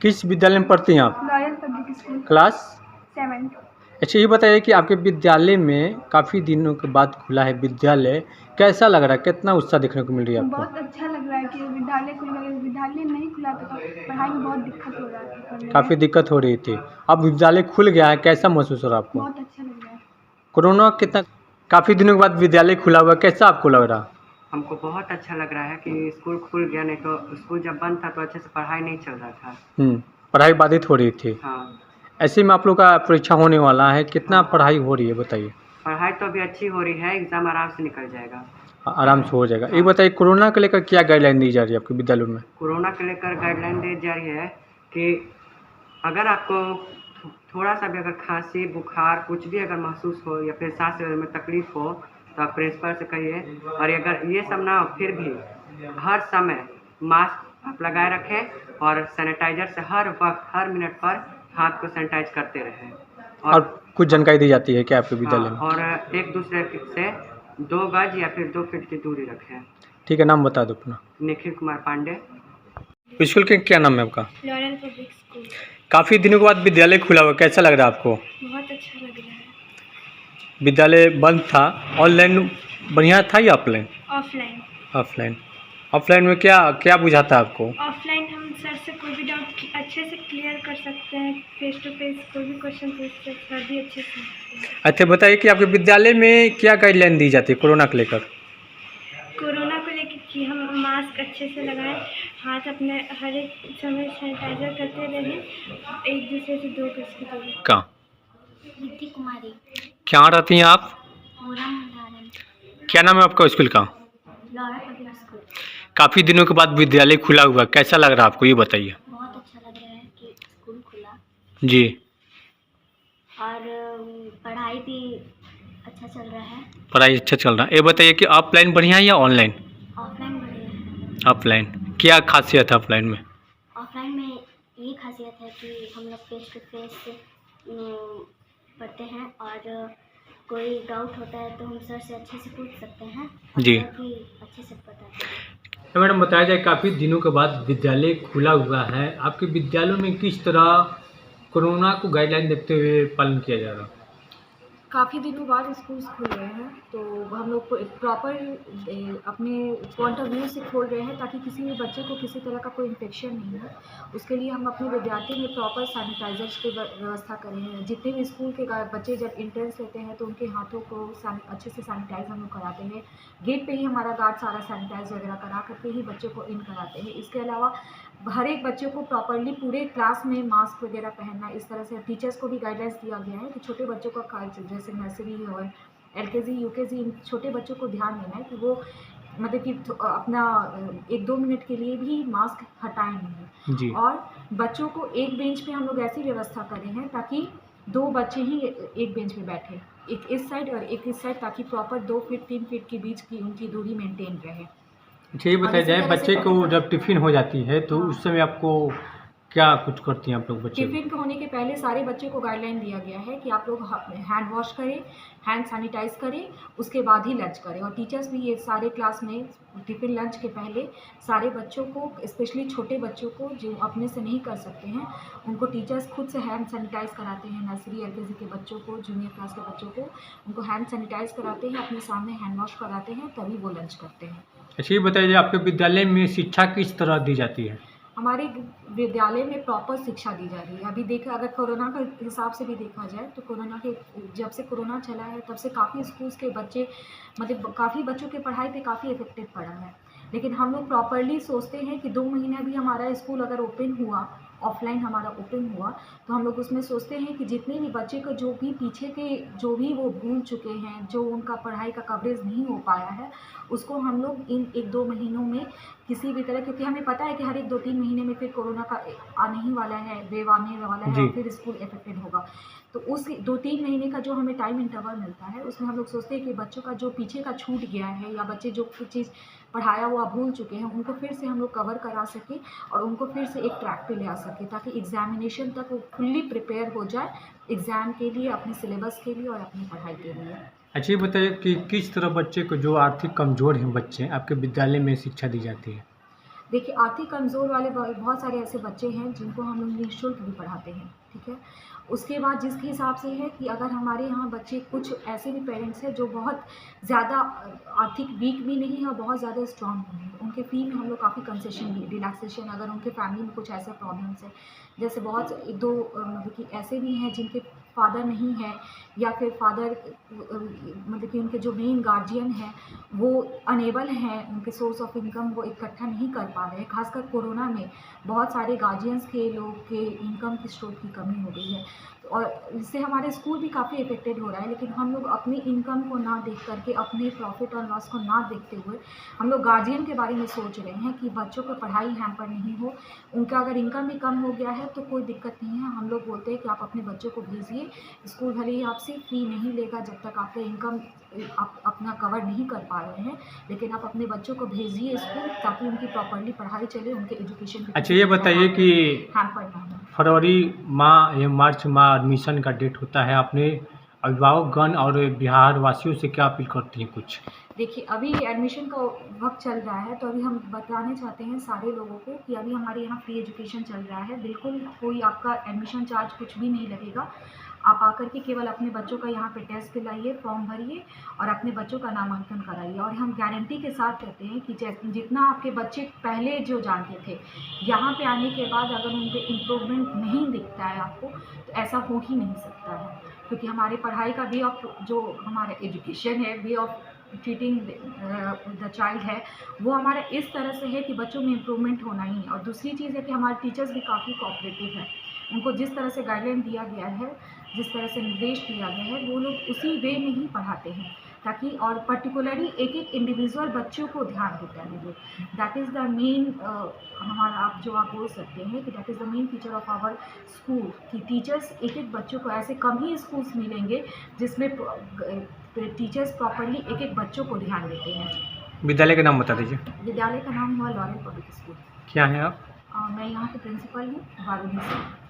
किस विद्यालय में पढ़ती हैं आप? Loyal public school class 7। अच्छा, ये बताइए कि आपके विद्यालय में काफ़ी दिनों के बाद खुला है विद्यालय, कैसा लग रहा है? कितना उत्साह देखने को मिल रही है आपको? बहुत अच्छा लग रहा है कि विद्यालय खुल गया। विद्यालय नहीं खुला तो पढ़ाई में बहुत दिक्कत हो रहा था पढ़ने काफ़ी में। दिक्कत हो रही थी। अब विद्यालय खुल गया है, कैसा महसूस हो रहा है आपको? बहुत अच्छा लग रहा है। कोरोना कितना काफ़ी दिनों के बाद विद्यालय खुला हुआ है, कैसा आपको लग रहा? हमको बहुत अच्छा लग रहा है कि स्कूल खुल गया, नहीं तो स्कूल जब बंद था तो अच्छे से पढ़ाई नहीं चल रहा था। पढ़ाई बाधित हो रही थी। हाँ, ऐसे में आप लोग का परीक्षा होने वाला है, कितना पढ़ाई हो रही है बताइए? पढ़ाई तो अभी अच्छी हो रही है, एग्ज़ाम आराम से निकल जाएगा। आराम से हो जाएगा। ये बताइए कोरोना को लेकर क्या गाइडलाइन दी जा रही है आपके विद्यालय में? कोरोना को लेकर गाइडलाइन दी जा रही है कि अगर आपको थोड़ा सा भी अगर खांसी, बुखार कुछ भी अगर महसूस हो या फिर सांस लेने में तकलीफ हो तो आप प्रिंसिपल से कहिए। और अगर ये सब ना हो फिर भी हर समय मास्क आप लगाए रखें और सैनिटाइजर से हर वक्त हर मिनट पर हाथ को सैनिटाइज करते रहें। और कुछ जानकारी दी जाती है क्या आपके विद्यालय में? और एक दूसरे से 2 गज या फिर 2 फीट की दूरी रखें। ठीक है, नाम बता दो अपना। निखिल कुमार पांडे। स्कूल के क्या नाम है आपका? Loyal public school. काफ़ी दिनों के बाद विद्यालय खुला हुआ, कैसा लग रहा है आपको? बहुत अच्छा लग रहा है। विद्यालय बंद था, ऑनलाइन बढ़िया था या ऑफलाइन? ऑफलाइन। ऑफलाइन। ऑफलाइन में क्या क्या बुझाता है आपको? ऑफलाइन हम सर से कोई भी डाउट अच्छे से क्लियर कर सकते हैं। फेस टू फेस कोई भी क्वेश्चन पूछ सकते सर भी अच्छे से। अच्छा, बताइए कि आपके विद्यालय में क्या गाइडलाइन दी जाती है कोरोना को लेकर? कोरोना को लेकर कि हम मास्क अच्छे से लगाएं, हाथ अपने हर एक समय सैनिटाइजर करते रहें, एक दूसरे से 2 गज की दूरी। कहाँ निधि कुमारी। क्या रहती हैं आप? मोरा क्या नाम है आपका स्कूल का? Loyal public school. काफ़ी दिनों के बाद विद्यालय खुला हुआ, कैसा लग रहा है आपको, ये बताइए? बहुत अच्छा लग रहा है कि स्कूल खुला जी। और पढ़ाई भी अच्छा चल रहा है। पढ़ाई अच्छा चल रहा है। ये बताइए कि ऑफलाइन बढ़िया है या ऑनलाइन? ऑफलाइन बढ़िया है। ऑफलाइन। क्या खासियत है ऑफलाइन में? ऑफलाइन में ये खासियत है कि हम लोग फेस टू फेस पढ़ते हैं और कोई डाउट होता है तो हम सर से अच्छे से पूछ सकते हैं। जी। सर भी अच्छे से बताते हैं। तो मैडम बताया जाए, काफ़ी दिनों के बाद विद्यालय खुला हुआ है, आपके विद्यालयों में किस तरह कोरोना को गाइडलाइन देखते हुए पालन किया जा रहा है? काफ़ी दिनों बाद स्कूल्स खुल रहे हैं तो हम लोग को एक प्रॉपर अपने पॉइंट ऑफ व्यू से खोल रहे हैं ताकि किसी भी बच्चे को किसी तरह का कोई इन्फेक्शन नहीं हो। उसके लिए हम अपने विद्यार्थी में प्रॉपर सैनिटाइजर्स की व्यवस्था करे हैं। जितने भी स्कूल के बच्चे जब एंट्रेंस लेते हैं तो उनके हाथों को अच्छे से सैनिटाइज हम लोग कराते हैं। गेट पे ही हमारा गार्ड सारा सैनिटाइज वगैरह करा करके ही बच्चों को इन कराते हैं। इसके अलावा हर एक बच्चे को प्रॉपरली पूरे क्लास में मास्क वगैरह पहनना, इस तरह से टीचर्स को भी गाइडेंस दिया गया है कि छोटे बच्चों का जैसे नर्सरी और एलकेजी यूकेजी इन छोटे बच्चों को ध्यान देना है कि वो मतलब कि अपना 1-2 मिनट के लिए भी मास्क हटाएं नहीं। जी। और बच्चों को एक बेंच पे हम लोग ऐसी व्यवस्था करें हैं ताकि 2 बच्चे ही एक बेंच पे बैठे, एक इस साइड और एक इस साइड, ताकि प्रॉपर 2 फीट 3 फीट के बीच की उनकी दूरी मेंटेन रहे। अच्छा, ये बताया जाए, बच्चे को जब टिफ़िन हो जाती है तो उस समय आपको क्या कुछ करती हैं आप लोग बच्चे को? टिफ़िन के होने के पहले सारे बच्चों को गाइडलाइन दिया गया है कि आप लोग हैंड वॉश करें, हैंड सैनिटाइज करें, उसके बाद ही लंच करें। और टीचर्स भी ये सारे क्लास में टिफ़िन लंच के पहले सारे बच्चों को, स्पेशली छोटे बच्चों को जो अपने से नहीं कर सकते हैं, उनको टीचर्स खुद से हैंड सैनिटाइज कराते हैं। नर्सरी एलकेजी के बच्चों को, जूनियर क्लास के बच्चों को उनको हैंड सैनिटाइज कराते हैं, अपने सामने हैंड वॉश कराते हैं, तभी वो लंच करते हैं। अच्छा, ये बताइए आपके विद्यालय में शिक्षा किस तरह दी जाती है? हमारे विद्यालय में प्रॉपर शिक्षा दी जा रही है। अभी देखा, अगर कोरोना के हिसाब से भी देखा जाए तो कोरोना के जब से कोरोना चला है तब से काफ़ी स्कूल्स के बच्चे, मतलब काफ़ी बच्चों के पढ़ाई पे काफ़ी इफेक्टेड पड़ा है। लेकिन हम लोग प्रॉपरली सोचते हैं कि 2 महीना भी हमारा स्कूल अगर ओपन हुआ, ऑफलाइन हमारा ओपन हुआ, तो हम लोग उसमें सोचते हैं कि जितने भी बच्चे को जो भी पीछे के जो भी वो भूल चुके हैं, जो उनका पढ़ाई का कवरेज नहीं हो पाया है, उसको हम लोग इन 1-2 महीनों में किसी भी तरह, क्योंकि हमें पता है कि हर एक 2-3 महीने में फिर कोरोना का आने ही वाला है, वेव आने वाला है जी। और फिर स्कूल अफेक्टेड होगा। तो उस 2-3 महीने का जो हमें टाइम इंटरवल मिलता है उसमें हम लोग सोचते हैं कि बच्चों का जो पीछे का छूट गया है या बच्चे जो कुछ चीज़ पढ़ाया हुआ भूल चुके हैं, उनको फिर से हम लोग कवर करा सकें और उनको फिर से एक ट्रैक पे ले आ सकें ताकि एग्जामिनेशन तक वो फुल्ली प्रिपेयर हो जाए एग्ज़ाम के लिए, अपने सिलेबस के लिए और अपनी पढ़ाई के लिए। अच्छा, ये बताइए कि किस तरह बच्चे को, जो आर्थिक कमज़ोर हैं बच्चे, आपके विद्यालय में शिक्षा दी जाती है? देखिए, आर्थिक कमज़ोर वाले बहुत सारे ऐसे बच्चे हैं जिनको हम लोग निःशुल्क भी पढ़ाते हैं, ठीक है। उसके बाद जिसके हिसाब से है कि अगर हमारे यहाँ बच्चे, कुछ ऐसे भी पेरेंट्स हैं जो बहुत ज़्यादा आर्थिक वीक भी नहीं है और बहुत ज़्यादा स्ट्रॉन्ग भी नहीं है, उनके फ़ी में हम लोग काफ़ी कंसेशन भी, रिलैक्सेशन, अगर उनके फैमिली में कुछ ऐसे प्रॉब्लम्स हैं, जैसे बहुत एक दो मतलब कि ऐसे भी हैं जिनके फादर नहीं है, या फिर फादर मतलब कि उनके जो मेन गार्जियन हैं वो अनेबल हैं, उनके सोर्स ऑफ इनकम वो इकट्ठा नहीं कर पा रहे हैं। खासकर कोरोना में बहुत सारे गार्जियंस के लोग के इनकम की स्रोत की कमी हो गई है, और इससे हमारे स्कूल भी काफ़ी इफेक्टेड हो रहा है। लेकिन हम लोग अपनी इनकम को ना देख करके, अपने प्रॉफिट और लॉस को ना देखते हुए, हम लोग गार्जियन के बारे में सोच रहे हैं कि बच्चों को पढ़ाई हैम्पर नहीं हो। उनका अगर इनकम ही कम हो गया है तो कोई दिक्कत नहीं है, हम लोग बोलते हैं कि आप अपने बच्चों को भेजिए स्कूल, भले ही आपसे फ़ी नहीं लेगा जब तक आपका इनकम आप अपना कवर नहीं कर पा रहे हैं, लेकिन आप अपने बच्चों को भेजिए स्कूल ताकि उनकी प्रॉपर्ली पढ़ाई चले, उनके एजुकेशन पे अच्छा, ये बताइए कि हैम्पर ना हो। फरवरी माह या मार्च माह एडमिशन का डेट होता है, अपने अभिभावकगण और बिहार वासियों से क्या अपील करती हैं कुछ? देखिए, अभी एडमिशन का वक्त चल रहा है, तो अभी हम बताना चाहते हैं सारे लोगों को कि अभी हमारे यहाँ फ्री एजुकेशन चल रहा है। बिल्कुल कोई आपका एडमिशन चार्ज कुछ भी नहीं लगेगा। आप आकर के केवल अपने बच्चों का यहाँ पे टेस्ट दिलाइए, फॉर्म भरिए और अपने बच्चों का नामांकन कराइए। और हम गारंटी के साथ कहते हैं कि जितना आपके बच्चे पहले जो जानते थे, यहाँ पे आने के बाद अगर उनके इम्प्रूवमेंट नहीं दिखता है आपको, तो ऐसा हो ही नहीं सकता है। क्योंकि हमारे पढ़ाई का वे ऑफ, जो हमारा एजुकेशन है, way of treating the child है, वो हमारा इस तरह से है कि बच्चों में इम्प्रूवमेंट होना ही है। और दूसरी चीज़ है कि हमारे टीचर्स भी काफ़ी कोऑपरेटिव हैं। उनको जिस तरह से गाइडलाइन दिया गया है, जिस तरह से निर्देश दिया गया है, वो लोग उसी वे में ही पढ़ाते हैं, ताकि और पर्टिकुलरली एक एक इंडिविजुअल बच्चों को ध्यान देता है वो। दैट इज़ द मेन हमारा, आप बोल सकते हैं कि that is the main feature of our school, कि टीचर्स एक एक बच्चों को, ऐसे कम ही स्कूल्स मिलेंगे जिसमें टीचर्स प्रॉपरली एक एक बच्चों को ध्यान देते हैं। विद्यालय का नाम बता दीजिए। विद्यालय का नाम हुआ लॉरेल पब्लिक स्कूल। क्या हैं आप? मैं यहाँ की प्रिंसिपल हूँ, बारूदी से।